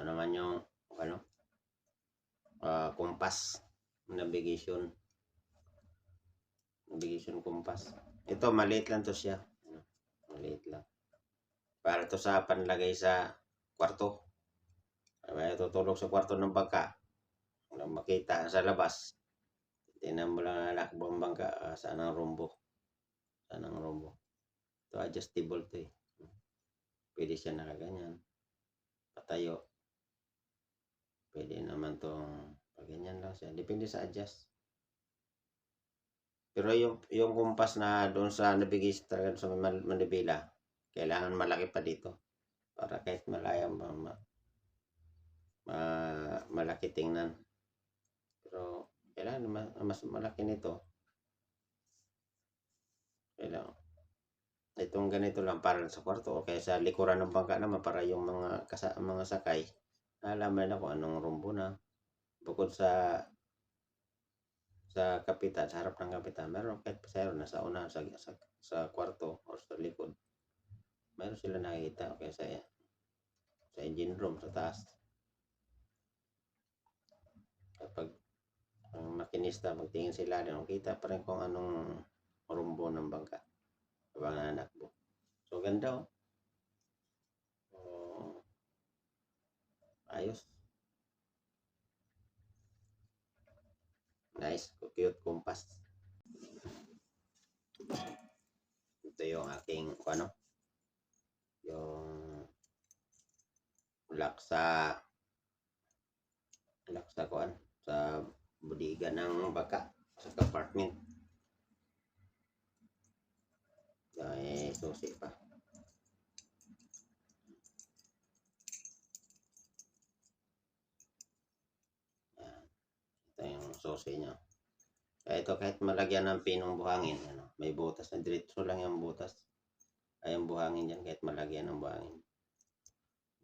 naman yung ano, compass, navigation compass. Ito maliit lang to siya. Maliit lang. Para to sa panlagay sa kwarto. Ay tutulog sa kwarto ng bangka. Walang makita sa labas. Tingnan mo lang nakakbang bangka saan ang rumbo. Saan ang rumbo. Ito adjustable to eh. Pwede siya nakaganyan. Patayo. Pwede naman tong paganyan lang siya. Depende sa adjust. Pero yung kumpas na doon sa navigation talaga sa Manibela, kailangan malaki pa dito. Para kahit malaya malaki tingnan. Pero kailangan mas malaki nito. Kailangan. Itong ganito lang para sa kwarto o kaya sa likuran ng bangka naman para yung mga sakay alaman na kung anong rumbo na. Bukod sa kapitan, sa harap ng kapitan, meron kahit pasahero na sa una sa kwarto o sa likod. Meron sila nakikita o kaya sa engine room sa taas. Kapag ang makinista magtingin sila din, kita pa rin kung anong rumbo ng bangka habang nanakbo. So ganda ayos. Nice, cute compass. Ito yung aking yung lock sa sa budiga ng baka sa compartment. May susi pa. Yan. Ito yung susi niya. Ito kahit malagyan ng pinong buhangin, may butas na diretso lang yung butas. Ay yung buhangin dyan kahit malagyan ng buhangin.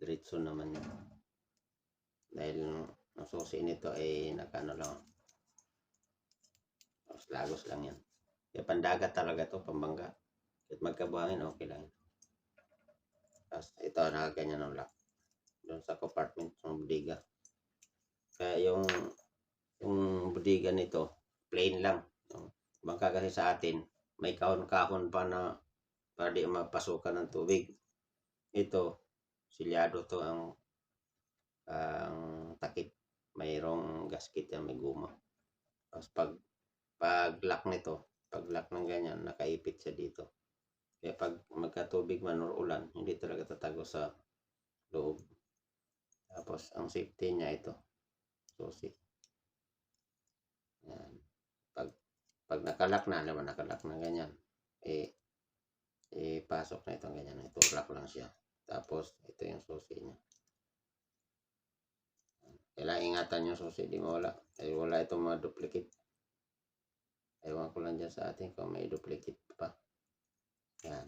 Diretso naman yun. Dahil ang susi nito ay nakano lang. Lagos lang yan. Kaya pandagat talaga to, pambangga. Kahit magkabuhangin, okay lang. Tapos ito, nakaganyan ng lock. Doon sa compartment ng budiga. Kaya yung budiga nito, plain lang. Bangka kasi sa atin, may kahon-kahon pa na para di mapasukan ng tubig. Ito, silyado to ang takip. Mayroong gasket yan, may guma. Tapos pag lock nito, pag lock ng ganyan, nakaipit siya dito. Kaya pag magkatubig man or ulan, hindi talaga tatago sa loob. Tapos ang safety niya ito, susi. Yan. Pag nakalock na, alam mo, nakalock na ganyan, pasok na itong ganyan. Ito, lock lang siya. Tapos, ito yung susi niya. Kailangan ingatan yung susi, di mawala. Ay, wala itong mga duplicate. Ewan ko lang dyan sa atin kung may duplicate pa. Yan.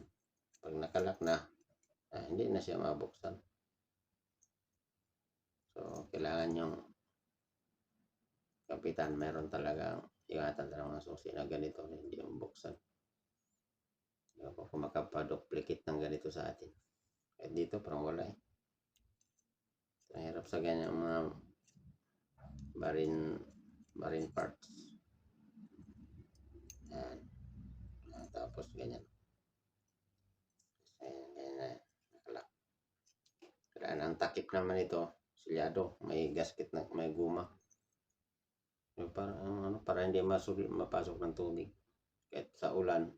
Pag nakalock na, hindi na siya mabuksan. So, kailangan yung kapitan, meron talagang ingatan talaga ng susi na ganito, hindi yung buksan. Hindi ako kung makapaduplicate ng ganito sa atin. Kahit dito, parang wala eh. Ang hirap sa ganyan mga marine parts. Yan. Tapos ganyan. Ganyan. Nakalak. Kaya ang takip naman ito, silyado, may gasket na, may guma. Para hindi mapasok ng tubig. Kahit sa ulan,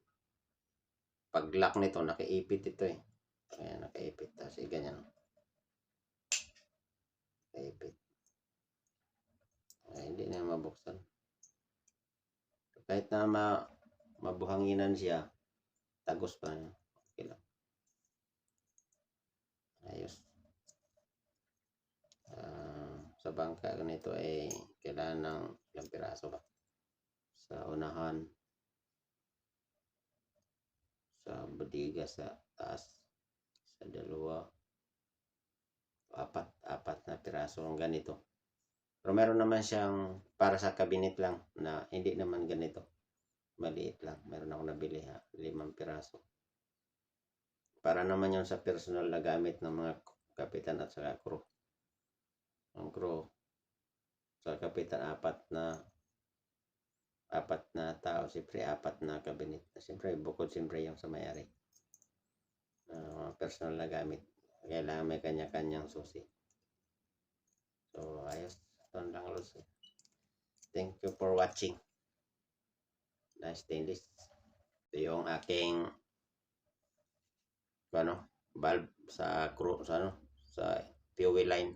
pag lock nito, nakaipit ito eh. Kaya nakaipit. Tapos ganyan. Nakaipit. Hindi na mabuksan. Kahit na mabuhanginan siya, tagos pa niya. Okay lang. Ayos. Sa bangka ganito ay kailangan ng ilang piraso ba? Sa unahan, sa budiga sa taas, sa dalawa, apat na piraso ng ganito. Pero meron naman siyang para sa cabinet lang na hindi naman ganito. Maliit lang. Meron ako nabili 5 piraso. Para naman yun sa personal na gamit ng mga kapitan at saka crew. ang crew. Sa kapitan, apat na tao, siyempre apat na kabinet. Siyempre bukod siyempre yung sa may-ari. Personal na gamit. Kailangan may kanya-kanyang susi. So, ayos. Ito lang, Luz. Thank you for watching. Nice stainless. Ito yung aking valve sa fuel line.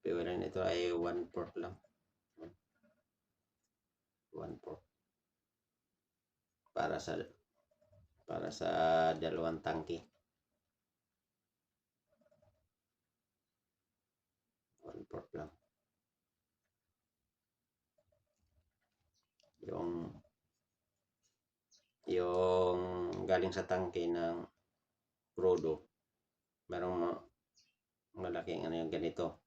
Fuel line ito ay 1/4 lang. 1/4. Para sa dalawang tangke. 1/4 lang. Yung galing sa tangke ng crudo, merong malaking yung ganito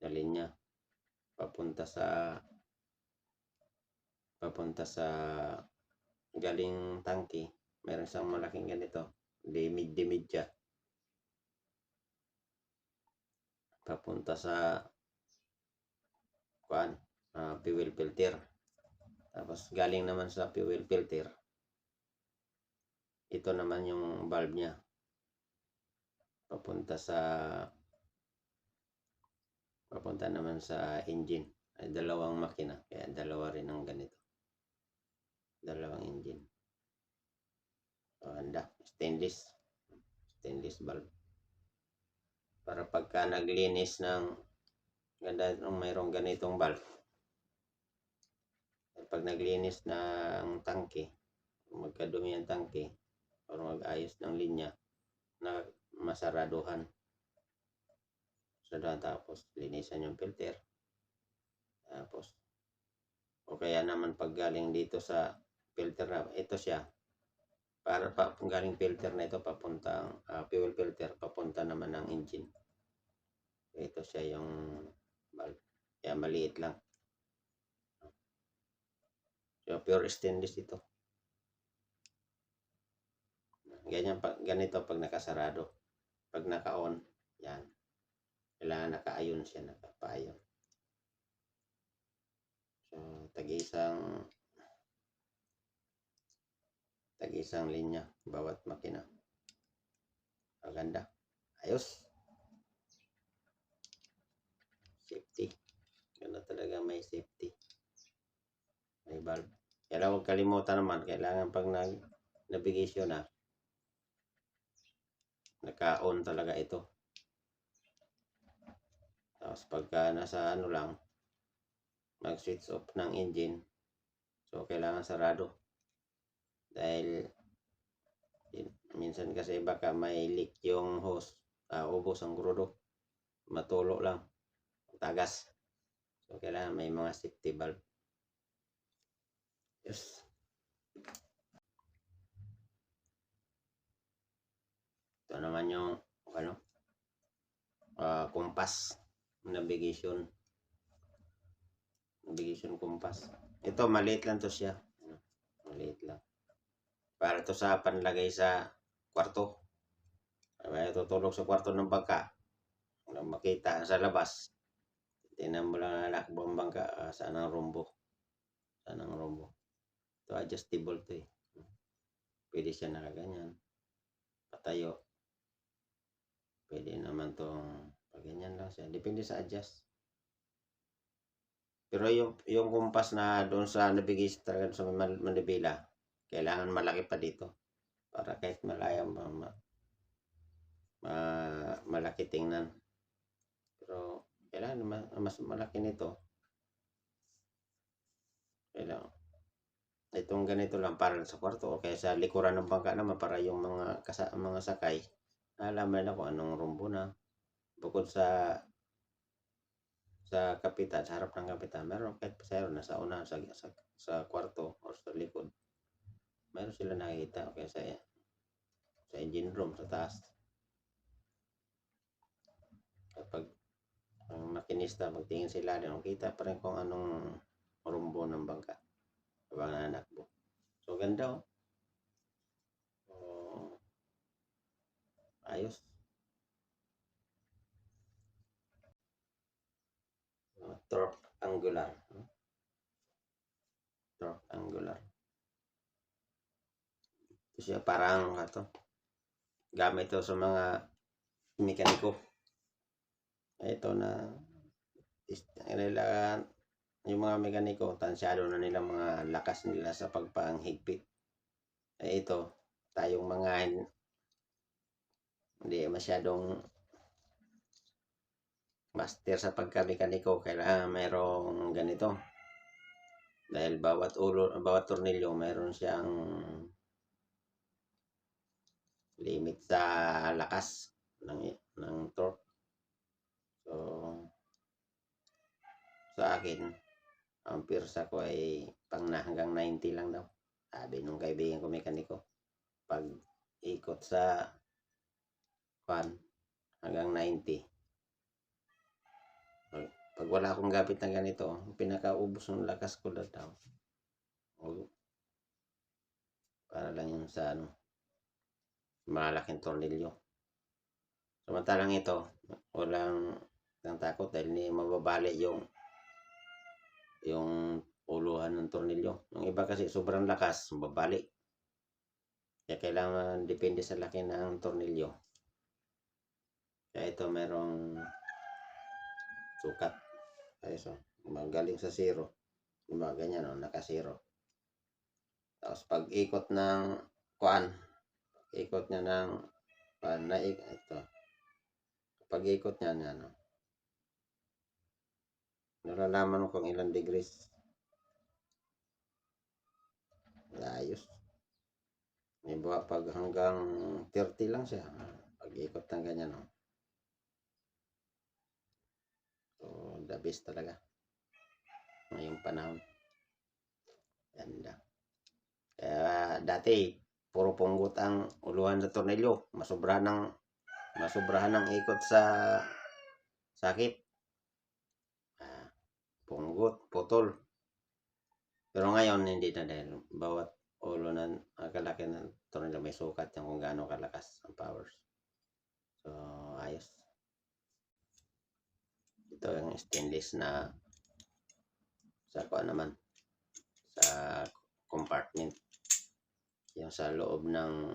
na linya papunta sa galing tangke, meron isang malaking ganito dimidya papunta sa fuel filter. Tapos galing naman sa fuel filter, ito naman yung valve niya papunta naman sa engine. Ay dalawang makina, kaya dalawa rin ang ganito, dalawang engine. So, handa stainless valve para pagka naglinis ng ganda nung mayroong ganitong valve. Pag naglinis ng tangke, magkadumi ang tangke o mag-ayos ng linya na masaraduhan, tapos linisan yung filter, tapos o kaya naman pag galing dito sa filter na ito siya, para galing filter na ito papuntang fuel filter, papunta naman ng engine. Ito siya yung valve, kaya maliit lang. So, pure stainless ito. Ganito pag nakasarado. Pag naka-on, yan. Kailangan naka-ayon siya, naka-pa-ayon. So, tag-isang linya bawat makina. Maganda. Ayos. Safety. Ganda talaga, may safety. May valve. Kaya huwag kalimutan naman, kailangan pag navigation na, naka-on talaga ito. Tapos pagka nasa lang, mag-switch off ng engine, so kailangan sarado. Dahil minsan kasi baka may leak yung hose, ubos ang crudo, matulo lang, tagas. So kailangan may mga safety valve. Yes. Ito naman yung compass, navigation compass. Ito maliit lang to siya. Maliit lang. Para to sa panlagay sa kwarto. Ay tutulog sa kwarto ng bangka. Kung makita sa labas, tingnan mo lang nakakbang bangka, saan ang rombo. Ito adjustable to eh. Pwede siya nakaganyan, patayo. Pwede naman tong paganyan lang siya. Depende sa adjust. Pero yung compass na doon sa navigation talaga sa manibela, kailangan malaki pa dito. Para kahit malaya, malaki tingnan. Pero kailangan mas malaki nito. Kailangan itong ganito lang para sa kwarto o kaya sa likuran ng bangka naman para yung mga sakay alaman na kung anong rumbo na. Bukod sa kapitan, sa harap ng kapitan, meron kahit pasayro na sa una sa kwarto o sa likod, meron sila nakikita o kaya sa engine room sa taas. Kapag ang makinista magtingin sila din, kita pa rin kung anong rumbo ng bangka habang nanakbo. So ganda ayos. torque angular. Torque angular. Ito siya parang gamit ito sa mga mekaniko. Ito na yung mga mekaniko, tansyado na nila mga lakas nila sa pagpanghigpit. Ito, tayong mga hindi masyadong master sa pagka-mekaniko, kailangan mayroong ganito. Dahil bawat tornilyo mayroon siyang limit sa lakas ng torque. So, sa akin, ang pirsa ko ay hanggang 90 lang daw. Sabi nung kaibigan ko mekaniko, pag ikot sa hanggang 90. Pag wala akong gamit na ganito, pinakaubos ng lakas ko daw. Para lang yung sa malaking tornilyo. Samantalang ito, walang takot dahil hindi mababali yung uluhan ng tornilyo. Yung iba kasi sobrang lakas, mababali. Kaya kailangan depende sa laki ng tornilyo. Kaya ito merong sukat. Kaya magaling sa zero. Yung mga ganyan, naka-zero. Tapos pag ikot ng ikot niya ng ito. Pag ikot niya nalalaman mo kung ilang degrees. Ayos. May buha pag hanggang 30 lang siya. Pag ikot ng ganyan. So, the best talaga. Ngayong panahon. Ganda. Kaya dati, puro punggot ang uluhan sa tornilyo. Masobrahan ng ikot sa sakit. Punggot, putol. Pero ngayon, hindi na dahil bawat ulo ng kalaki ng tornilyo may sukat yung kung gaano kalakas ang powers. So, ayos. Ito yung stainless na sa compartment. Yung sa loob ng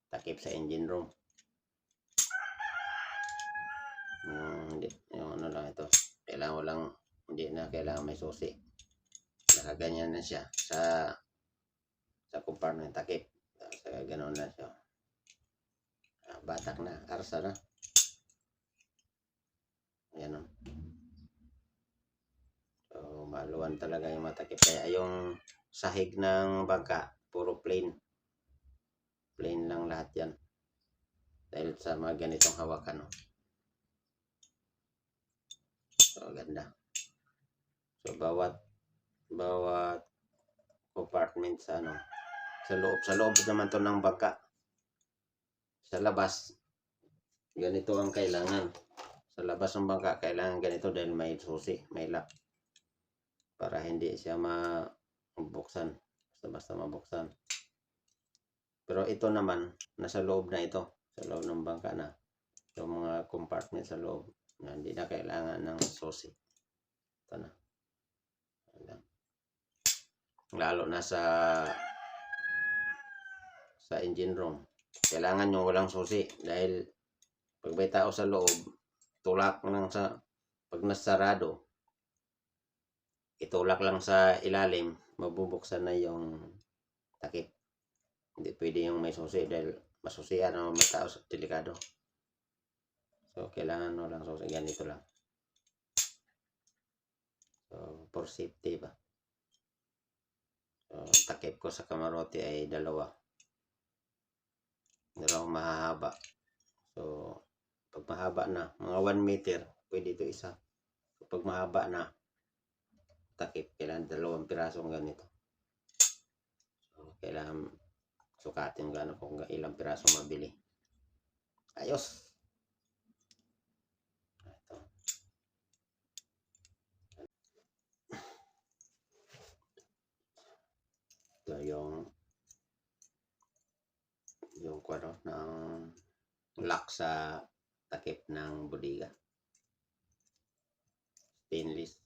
takip sa engine room. Yung lang ito. Hindi na kailangan may susi. Nakaganyan na siya sa compartment takip. So, ganoon na siya. Batak na, arsa na. Ayan o. So, maluwan talaga yung matakip. Kaya yung sahig ng bangka, puro plain. Plain lang lahat yan. Dahil sa mga ganitong hawakan. So, ganda. So, bawat compartment sa loob naman to ng bangka. Sa labas, ganito ang kailangan. Sa labas ng bangka, kailangan ganito dahil may susi, may lock. Para hindi siya mabuksan. Basta mabuksan. Pero ito naman, nasa loob na ito. Sa loob ng bangka na. Yung mga compartment sa loob. Na hindi na kailangan ng susi. Ito na. Lalo na sa engine room. Kailangan yung walang susi. Dahil pag may tao sa loob, tulak lang pag nasarado, itulak lang sa ilalim, mabubuksan na yung takip. Hindi pwede yung may susi dahil masusian o may tao sa delikado. So, kailangan walang susi. Ganito lang. So, for safety ba? So, takip ko sa kamarote ay dalawang mahahaba. So, pag mahaba na, mga 1 meter, pwede ito isa. So, pag mahaba na, takip, kailangan 2 pirasong ganito. So, kailangan sukatin kung ilang piraso mabili. Ayos! Ito yung kwadro ng lock sa takip ng bodega. Stainless.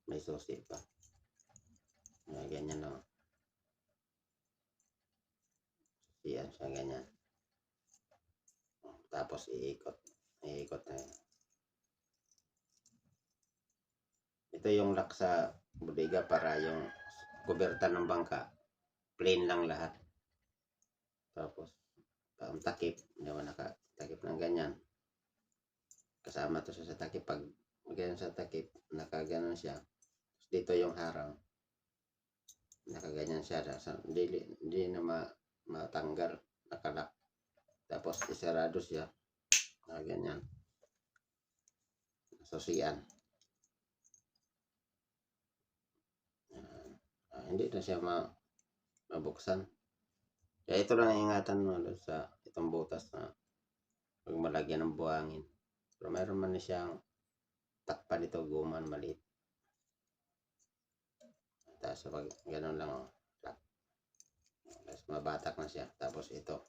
May susi pa. Ganyan lang. Yan siya, ganyan. Tapos iikot na yun. Ito yung lock sa bodega para yung kuberta ng bangka plain lang lahat. Tapos ang takip, hindi mo nakatakip ng ganyan. Kasama to sa takip. Pag ganyan sa takip, nakaganon siya. Tapos dito yung harang, nakaganyan siya. Hindi na matanggal, nakalak. Tapos isarado siya, ganyan. Susian. Hindi na siya mabuksan. Kaya ito lang ingatan mo sa itong butas na pag malagyan ng buhangin. Pero mayroon man na siyang takpan ito, guman maliit. Tapos pag gano'n lang, tapos mabatak na siya. Tapos ito,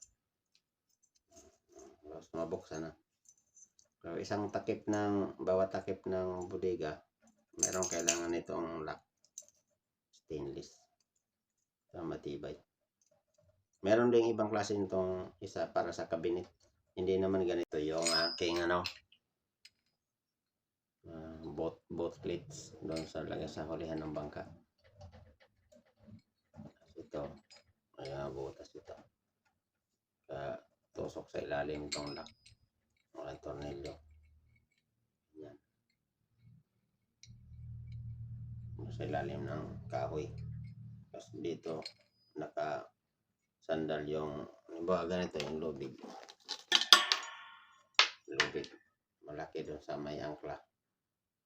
tapos mabuksan na. Pero isang takip bawat takip ng bodega, mayroon kailangan itong lock. Stainless. So, matibay. Meron ding ibang klase nitong isa para sa cabinet. Hindi naman ganito yung aking boat plates doon sa lagay sa hulihan ng bangka. Ito, ay butas ito. Tusok sa ilalim itong lock. Ang tornilyo. Yan. Sa ilalim ng kahoy. Tapos dito, sandal yung, halimbawa ganito yung lubid. Malaki doon sa may angkla.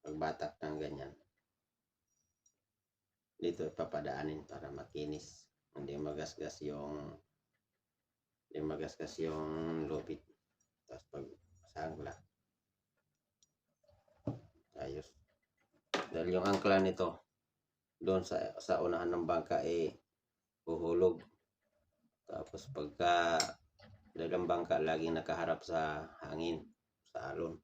Pagbatak ng ganyan, dito papadaanin para makinis. Hindi magasgas yung lubid. Tapos pag sa angkla, ayos. Dahil yung angkla nito, doon sa unahan ng bangka huhulog. Tapos pagka dalang bangka laging nakaharap sa hangin, sa alon.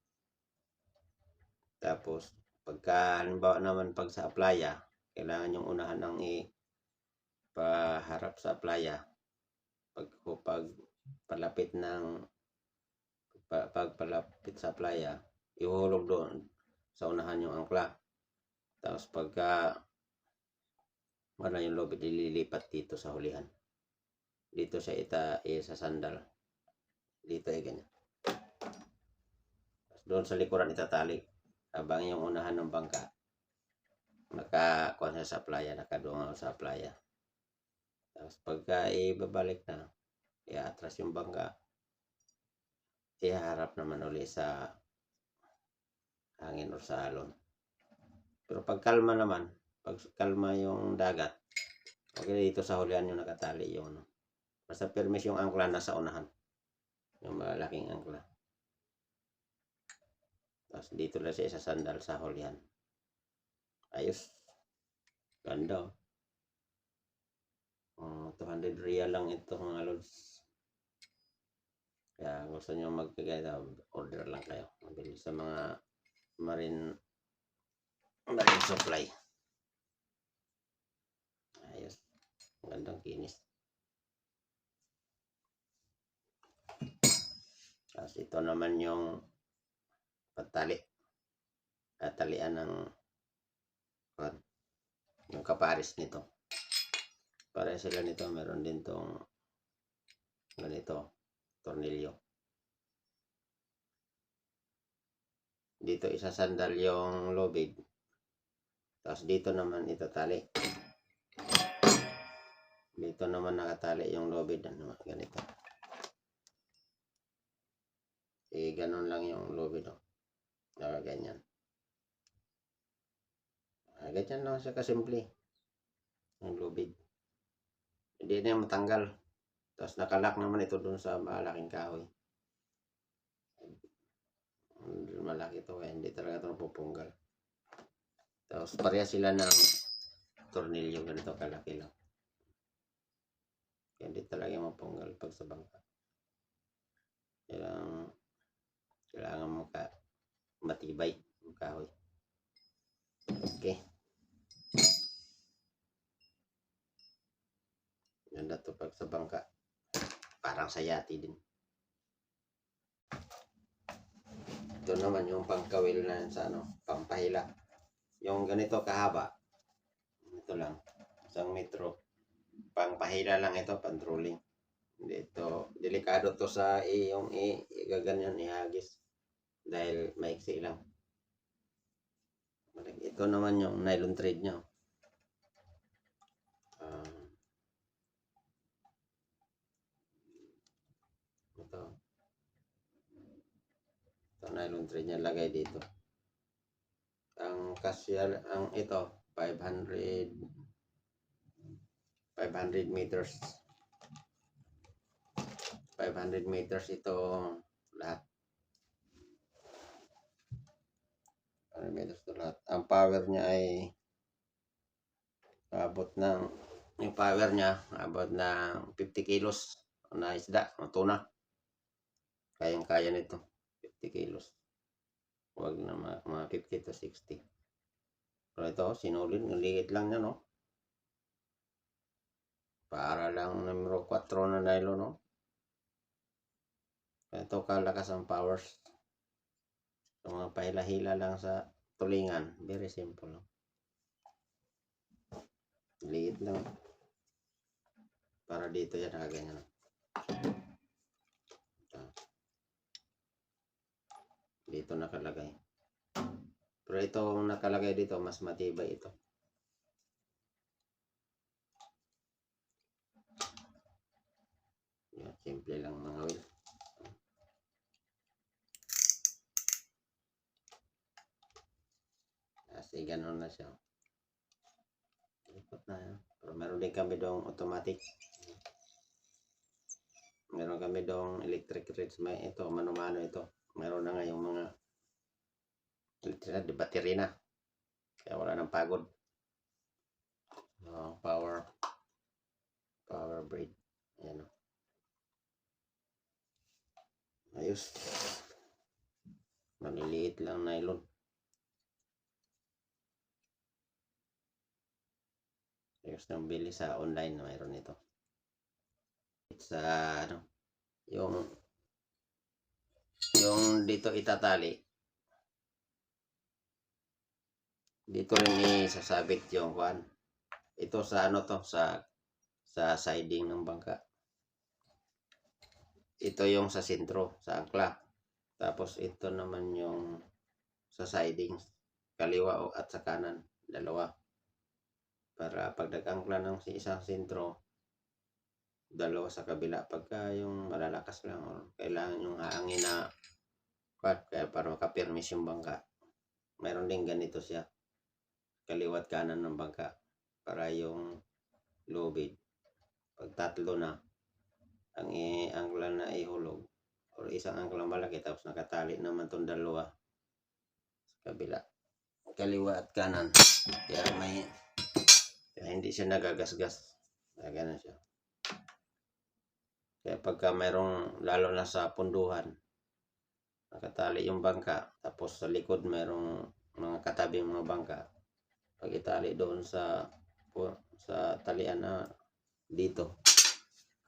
Tapos pagka halimbawa naman pag sa playa, kailangan yung unahan ng paharap sa playa. Pag palapit sa playa, ihulog doon sa unahan yung angkla. Tapos pagka wala yung lubid, ililipat dito sa hulihan. Dito siya sa sandal. Dito ganyan. Doon sa likuran itatali. Habang yung unahan ng bangka, nakakuha siya sa playa, nakadungaw sa playa. Tapos pagka ibabalik na, iatras yung bangka, iharap naman uli sa hangin o sa alon. Pero pag kalma yung dagat, okay, dito sa hulihan yung nakatali yung basta permis yung angkla nasa unahan. Yung malaking angkla. Tapos dito lang siya sa sandal sa hulihan. Ayos. Ganda. 200 real lang ito mga lods. Kaya gusto nyo magkagaya, order lang kayo. Mabili sa mga marine supply. Ayos. Gandang kinis. Tapos ito naman yung talian ng yung kapares nito. Para sila nito, meron din tong ganito, tornilyo. Dito isasandal yung lubid. Tapos dito naman itatali. Dito naman nakatali yung lubid. Ganito. Ganon lang yung lubid. Ganyan. Ganyan lang siya kasimple. Yung lubid. Hindi na matanggal. Tapos nakalak naman ito dun sa malaking kahoy. Malaki ito hindi talaga ito napupunggal. Tapos pareha sila ng tornilyo, ganito kalaki lang. Hindi talaga mapunggal pag sa bangka. Kailangan mo matibay yung kahoy. Okay. Ganda to pag sa bangka. Parang sa yati din. Ito naman yung pangkawil na sa pampahila. Yung ganito kahaba. Ito lang. 1 metro. Pangpahila lang ito, pang-trolling. Ito, delikado to sa yung igaganyan, ihagis. Dahil maiksi lang. Ito naman yung nylon thread nyo. Ito nylon thread niya lagay dito. Ang kasyal, ito 500 meters. 500 meters ito lahat. 500 meters ito lahat. Ang power niya ay abot ng 50 kilos na isda, tuna. Kayang-kaya nito. 50 kilos. Huwag na mga 50 to 60. Pero ito, sinulid. Ang liit lang niya, no? Para lang numero 4 na nylon, no? Ito kalakas ang powers. So, mga pahila-hila lang sa tulingan. Very simple, no? Liit lang. Para dito yan, ganyan, no? Dito nakalagay. Pero itong nakalagay dito, mas matibay ito. Yan, simple lang mga wheel. Kasi ganun na siya. Ikot na yan. Pero meron din kami doong automatic. Meron kami doong electric wrench. May ito, mano-mano ito. Meron na nga yung mga electric, battery na. Kaya wala nang pagod. Power braid. Ayan, o. Ayos. Maliliit lang nylon. Ayos nang bili sa online. Mayroon ito. Sa yung dito itatali. Dito rin isasabit yung kuan. Ito sa sa siding ng bangka. Ito yung sa sentro, sa angkla. Tapos ito naman yung sa siding, kaliwa at sa kanan, dalawa. Para pag nag-angkla ng isang sentro, dalawa sa kabila. Pagka yung malalakas lang, or kailangan yung hangin na kaya para makapirmis yung bangka. Mayroon din ganito siya, kaliwat kanan ng bangka, para yung lubid pag tatlo na ang angkla na ihulog, or isang angkla malaki tapos nakatali naman tong dalawa sa kabila, kaliwa at kanan, kaya hindi siya nagagasgas. Ganun siya. Kaya pagka mayroong, lalo na sa punduhan, nakatali yung bangka, tapos sa likod mayroong mga katabing mga bangka, pag itali doon sa talian na dito,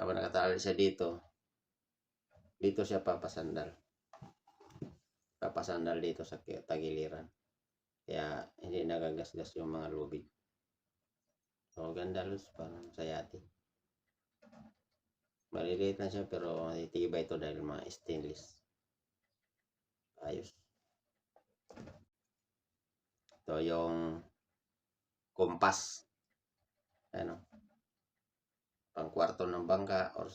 habang nakatali siya dito siya papasandal dito sa tagiliran, kaya hindi nagagasgas yung mga lubid. So ganda, Luz, parang sa yati. Maliliit na siya pero titibay ito dahil mga stainless. Ayos. Ito yung kompas. Pang kwarto ng bangka or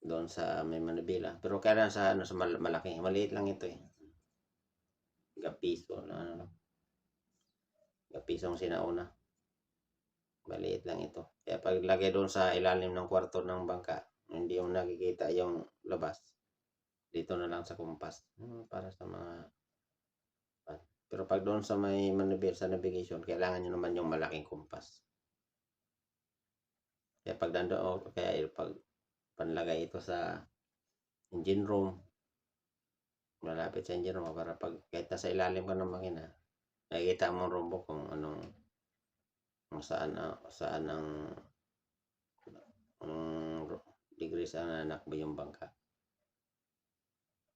doon sa may manibela. Pero kaya sa sa malaki, maliit lang ito eh. Gapiso na gapisong sinauna. Maliit lang ito. Kaya pag lagay doon sa ilalim ng kwarto ng bangka, hindi yung nakikita yung labas. Dito na lang sa kompas. Para sa mga. Pero pag doon sa may manibela, sa navigation, kailangan nyo naman yung malaking kompas. Kaya pag nandoon, kaya pag panlagay ito sa engine room. Malapit sa engine room para pag kahit nasa ilalim ka ng makina, nakikita mo ang rumbo kung anong kung saan ang degree sa nanakbo yung bangka.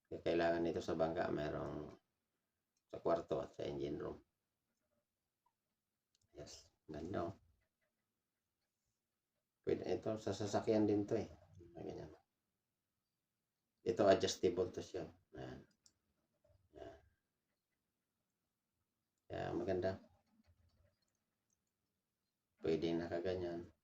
Kaya kailangan nito sa bangka mayroong sa kwarto at sa engine room. Yes, ganda oh. Pwede ito sa sasakyan din to eh. Ganyan. Ito adjustable to siya. Ayan. Ayan. Kaya maganda. Pwede nakaganyan.